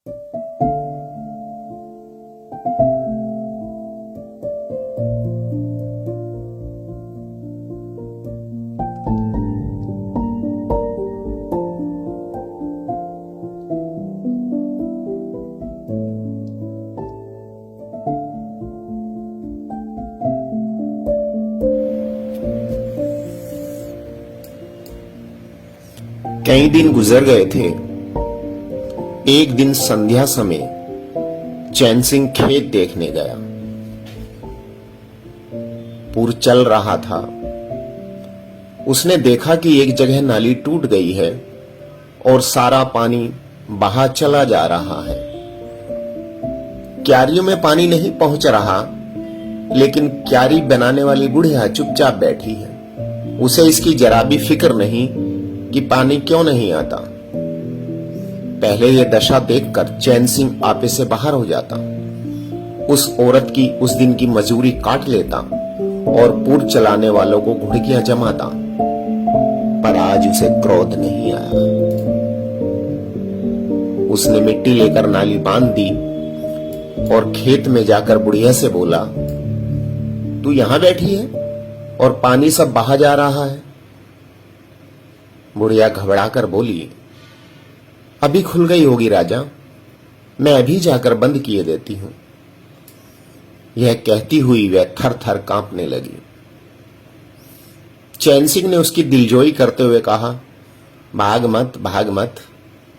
कई दिन गुजर गए थे। एक दिन संध्या समय चैन सिंह खेत देखने गया। पूर चल रहा था। उसने देखा कि एक जगह नाली टूट गई है और सारा पानी बहा चला जा रहा है। क्यारियों में पानी नहीं पहुंच रहा, लेकिन क्यारी बनाने वाली बुढ़िया चुपचाप बैठी है। उसे इसकी जरा भी फिक्र नहीं कि पानी क्यों नहीं आता। पहले यह दशा देखकर चैन सिंह आपे से बाहर हो जाता, उस औरत की उस दिन की मजूरी काट लेता और पूर चलाने वालों को घुड़कियां जमाता। पर आज उसे क्रोध नहीं आया। उसने मिट्टी लेकर नाली बांध दी और खेत में जाकर बुढ़िया से बोला, तू यहां बैठी है और पानी सब बहा जा रहा है। बुढ़िया घबराकर बोली, अभी खुल गई होगी राजा, मैं अभी जाकर बंद किए देती हूं। यह कहती हुई वह थर थर कांपने लगी। चैन सिंह ने उसकी दिलजोई करते हुए कहा, भाग मत,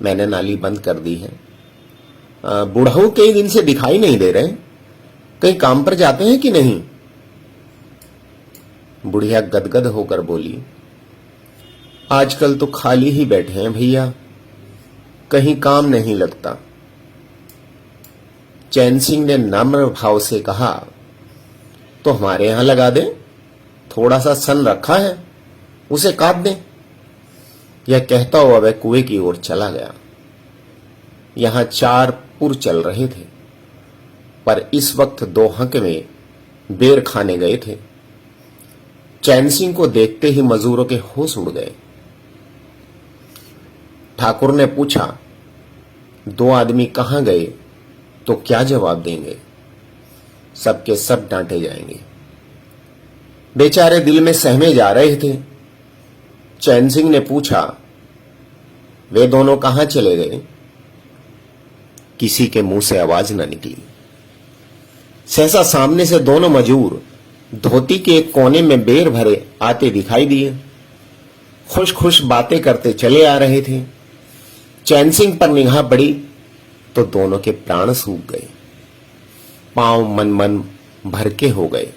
मैंने नाली बंद कर दी है। बुढ़ऊ कई दिन से दिखाई नहीं दे रहे, कहीं काम पर जाते हैं कि नहीं? बुढ़िया गदगद होकर बोली, आजकल तो खाली ही बैठे हैं भैया, कहीं काम नहीं लगता। चैन सिंह ने नम्र भाव से कहा, तो हमारे यहां लगा दे, थोड़ा सा सन रखा है, उसे काट दें। यह कहता हुआ वह कुएं की ओर चला गया। यहां 4 पुर चल रहे थे, पर इस वक्त 2 हंक में बेर खाने गए थे। चैन सिंह को देखते ही मजूरों के होश उड़ गए। ठाकुर ने पूछा, 2 आदमी कहां गए? तो क्या जवाब देंगे? सबके सब डांटे जाएंगे। बेचारे दिल में सहमे जा रहे थे। चैन सिंह ने पूछा, वे दोनों कहां चले गए? किसी के मुंह से आवाज न निकली। सहसा सामने से दोनों मजूर धोती के एक कोने में बेर भरे आते दिखाई दिए। खुश खुश बातें करते चले आ रहे थे। चैन सिंह पर निगाह पड़ी तो दोनों के प्राण सूख गए, पांव मन मन भर के हो गए।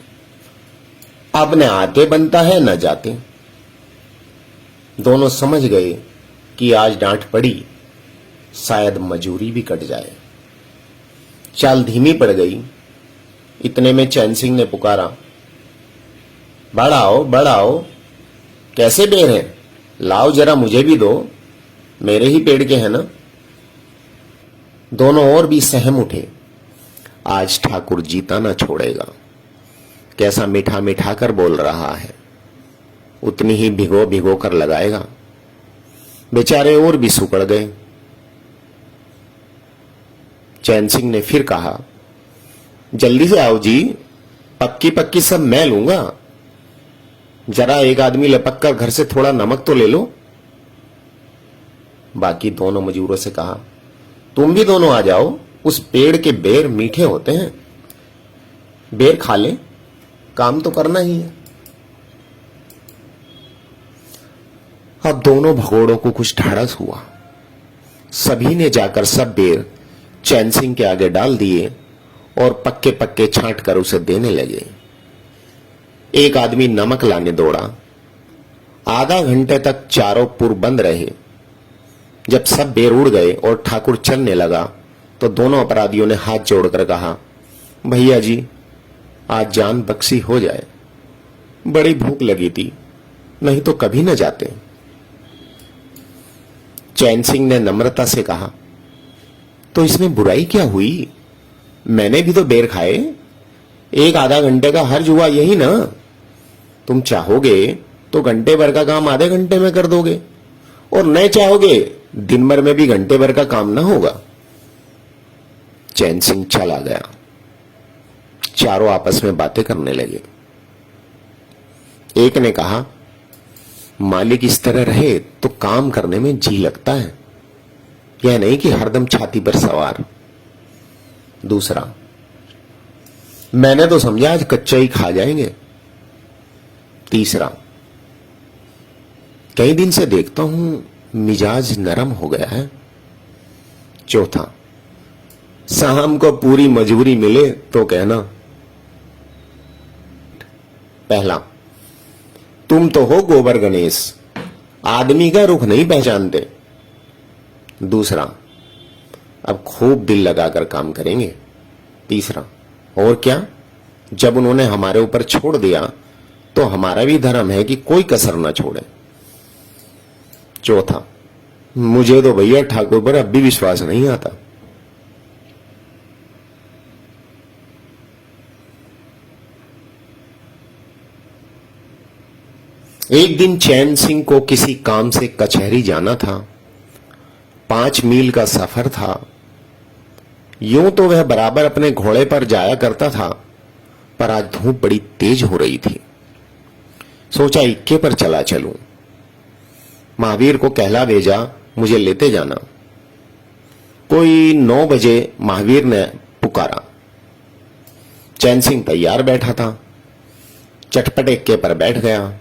अब न आते बनता है न जाते। दोनों समझ गए कि आज डांट पड़ी, शायद मजूरी भी कट जाए। चाल धीमी पड़ गई। इतने में चैन सिंह ने पुकारा, बढ़ाओ, कैसे बेर हैं? लाओ जरा मुझे भी दो, मेरे ही पेड़ के हैं ना। दोनों और भी सहम उठे। आज ठाकुर जीता ना छोड़ेगा। कैसा मीठा मीठा कर बोल रहा है, उतनी ही भिगो भिगो कर लगाएगा। बेचारे और भी सुकड़ गए। चैन सिंह ने फिर कहा, जल्दी से आओ जी, पक्की पक्की सब मैं लूंगा। जरा एक आदमी लपक कर घर से थोड़ा नमक तो ले लो। बाकी दोनों मजूरों से कहा, तुम भी दोनों आ जाओ, उस पेड़ के बेर मीठे होते हैं, बेर खा ले, काम तो करना ही है। अब दोनों भगोड़ों को कुछ ढाढ़स हुआ। सभी ने जाकर सब बेर चैन सिंह के आगे डाल दिए और पक्के पक्के छांट कर उसे देने लगे। एक आदमी नमक लाने दौड़ा। आधा घंटे तक चारों पुर बंद रहे। जब सब बेर उड़ गए और ठाकुर चलने लगा तो दोनों अपराधियों ने हाथ जोड़कर कहा, भैया जी, आज जान बख्शी हो जाए, बड़ी भूख लगी थी, नहीं तो कभी न जाते। चैन सिंह ने नम्रता से कहा, तो इसमें बुराई क्या हुई? मैंने भी तो बेर खाए। एक आधा घंटे का हर्ज हुआ यही ना। तुम चाहोगे तो घंटे भर का काम आधे घंटे में कर दोगे, और नहीं चाहोगे दिन भर में भी घंटे भर का काम ना होगा। चैन सिंह चला गया। चारों आपस में बातें करने लगे। एक ने कहा, मालिक इस तरह रहे तो काम करने में जी लगता है, यह नहीं कि हरदम छाती पर सवार। दूसरा, मैंने तो समझा आज कच्चा ही खा जाएंगे। तीसरा, कई दिन से देखता हूं मिजाज नरम हो गया है। चौथा, शाम को पूरी मजबूरी मिले तो कहना। पहला, तुम तो हो गोबर गणेश, आदमी का रुख नहीं पहचानते। दूसरा, अब खूब दिल लगाकर काम करेंगे। तीसरा, और क्या, जब उन्होंने हमारे ऊपर छोड़ दिया तो हमारा भी धर्म है कि कोई कसर ना छोड़े। चौथा, मुझे तो भैया ठाकुर पर अब भी विश्वास नहीं आता। एक दिन चैन सिंह को किसी काम से कचहरी जाना था। 5 मील का सफर था। यूं तो वह बराबर अपने घोड़े पर जाया करता था, पर आज धूप बड़ी तेज हो रही थी। सोचा इक्के पर चला चलूं। महावीर को कहला भेजा, मुझे लेते जाना। कोई 9 बजे महावीर ने पुकारा। चैन सिंह तैयार बैठा था। चटपट एक्के पर बैठ गया,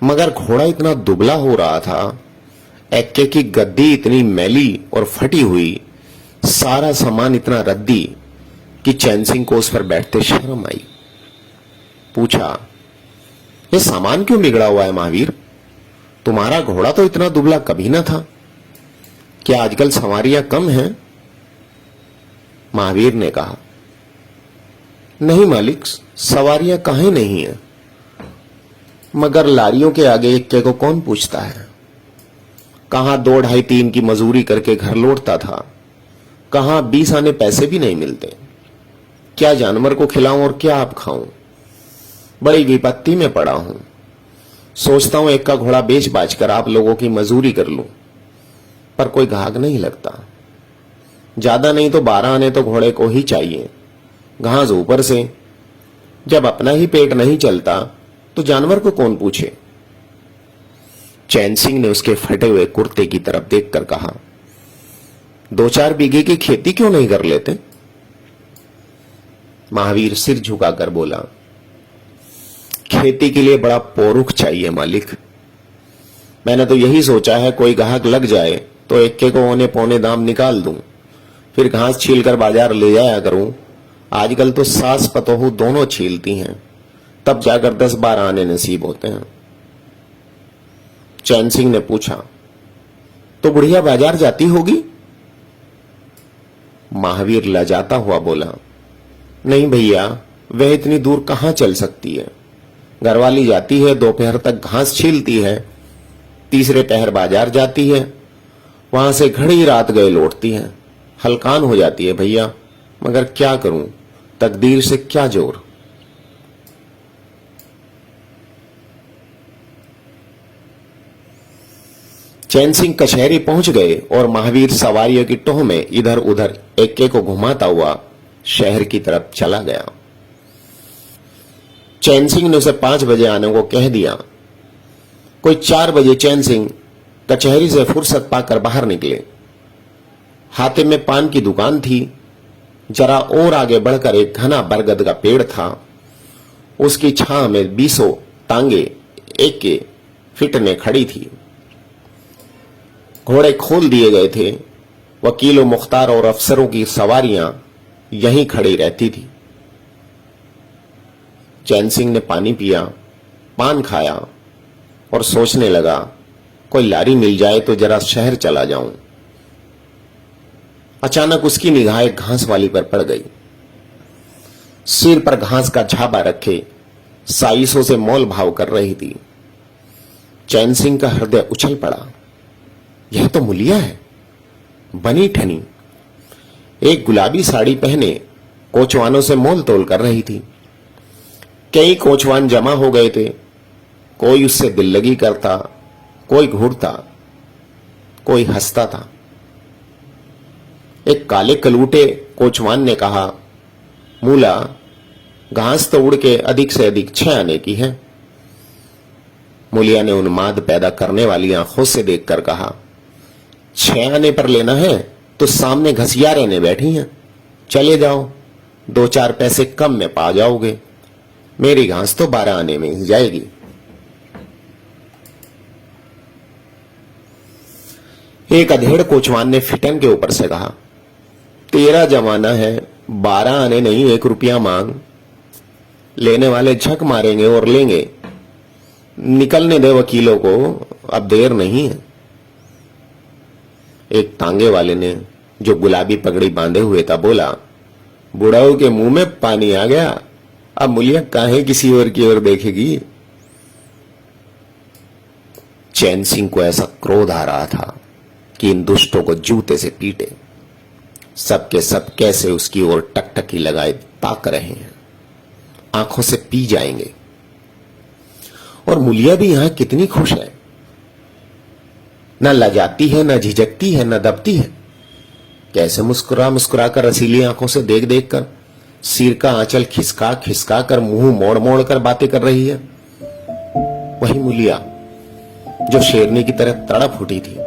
मगर घोड़ा इतना दुबला हो रहा था, एक्के की गद्दी इतनी मैली और फटी हुई, सारा सामान इतना रद्दी कि चैन सिंह को उस पर बैठते शर्म आई। पूछा, यह सामान क्यों बिगड़ा हुआ है महावीर? तुम्हारा घोड़ा तो इतना दुबला कभी ना था। क्या आजकल सवारियां कम हैं? महावीर ने कहा, नहीं मालिक, सवारियां कहीं नहीं है, मगर लारियों के आगे इक्के को कौन पूछता है। कहां 2, 2.5, 3 की मजूरी करके घर लौटता था, कहां 20 आने पैसे भी नहीं मिलते। क्या जानवर को खिलाऊं और क्या आप खाऊं? बड़ी विपत्ति में पड़ा हूं। सोचता हूं एक का घोड़ा बेच बाच कर आप लोगों की मजूरी कर लूं, पर कोई घाघ नहीं लगता। ज्यादा नहीं तो 12 आने तो घोड़े को ही चाहिए, घास ऊपर से। जब अपना ही पेट नहीं चलता तो जानवर को कौन पूछे। चैन सिंह ने उसके फटे हुए कुर्ते की तरफ देखकर कहा, 2-4 बीघे की खेती क्यों नहीं कर लेते? महावीर सिर झुकाकर बोला, खेती के लिए बड़ा पोरुख चाहिए मालिक। मैंने तो यही सोचा है कोई ग्राहक लग जाए तो एक्के को औने पौने दाम निकाल दूं, फिर घास छीलकर बाजार ले जाया करूं। आजकल तो सास पतोहू दोनों छीलती हैं, तब जाकर 10-12 आने नसीब होते हैं। चैन सिंह ने पूछा, तो बुढ़िया बाजार जाती होगी? महावीर लजाता हुआ बोला, नहीं भैया, वह इतनी दूर कहां चल सकती है। घरवाली जाती है, दोपहर तक घास छीलती है, तीसरे पहर बाजार जाती है, वहां से घड़ी रात गए लौटती है। हलकान हो जाती है भैया, मगर क्या करूं, तकदीर से क्या जोर। चैन सिंह कचहरी पहुंच गए और महावीर सवारियों की टोह में इधर उधर एक्के को घुमाता हुआ शहर की तरफ चला गया। चैन सिंह ने उसे 5 बजे आने को कह दिया। कोई 4 बजे चैन सिंह कचहरी से फुर्सत पाकर बाहर निकले। हाथे में पान की दुकान थी। जरा और आगे बढ़कर एक घना बरगद का पेड़ था। उसकी छां में 20 टांगे एक्के फिटने खड़ी थी। घोड़े खोल दिए गए थे। वकीलों, मुख्तार और अफसरों की सवारियां यहीं खड़ी रहती थी। चैन सिंह ने पानी पिया, पान खाया और सोचने लगा, कोई लारी मिल जाए तो जरा शहर चला जाऊं। अचानक उसकी निगाह एक घास वाली पर पड़ गई। सिर पर घास का झाबा रखे साइसों से मोल भाव कर रही थी। चैन सिंह का हृदय उछल पड़ा। यह तो मुलिया है, बनी ठनी। एक गुलाबी साड़ी पहने कोचवानों से मोल तोल कर रही थी। कई कोचवान जमा हो गए थे। कोई उससे दिल लगी करता, कोई घूरता, कोई हंसता था। एक काले कलूटे कोचवान ने कहा, मूला, घास तो उड़ के अधिक से अधिक 6 आने की है। मूलिया ने उन्माद पैदा करने वाली आंखों से देखकर कहा, 6 आने पर लेना है तो सामने घसियारे ने बैठी हैं, चले जाओ, 2-4 पैसे कम में पा जाओगे। मेरी घास तो 12 आने में ही जाएगी। एक अधेड़ कोचवान ने फिटन के ऊपर से कहा, तेरा जमाना है, 12 आने नहीं 1 रुपया मांग। लेने वाले झक मारेंगे और लेंगे। निकलने दे वकीलों को, अब देर नहीं है। एक तांगे वाले ने, जो गुलाबी पगड़ी बांधे हुए था, बोला, बुढ़ाऊ के मुंह में पानी आ गया, अब मूलिया काहे किसी और की ओर देखेगी। चैन सिंह को ऐसा क्रोध आ रहा था कि इन दुष्टों को जूते से पीटे। सबके सब कैसे उसकी ओर टकटकी लगाए ताक रहे हैं, आंखों से पी जाएंगे। और मूलिया भी यहां कितनी खुश है, न लजाती है, न झिझकती है, न दबती है। कैसे मुस्कुरा मुस्कुरा कर रसीली आंखों से देख देख कर, सिर का आंचल खिसका खिसका कर, मुंह मोड़ मोड़ कर बातें कर रही है। वही मूलिया जो शेरनी की तरह तड़प उठी थी,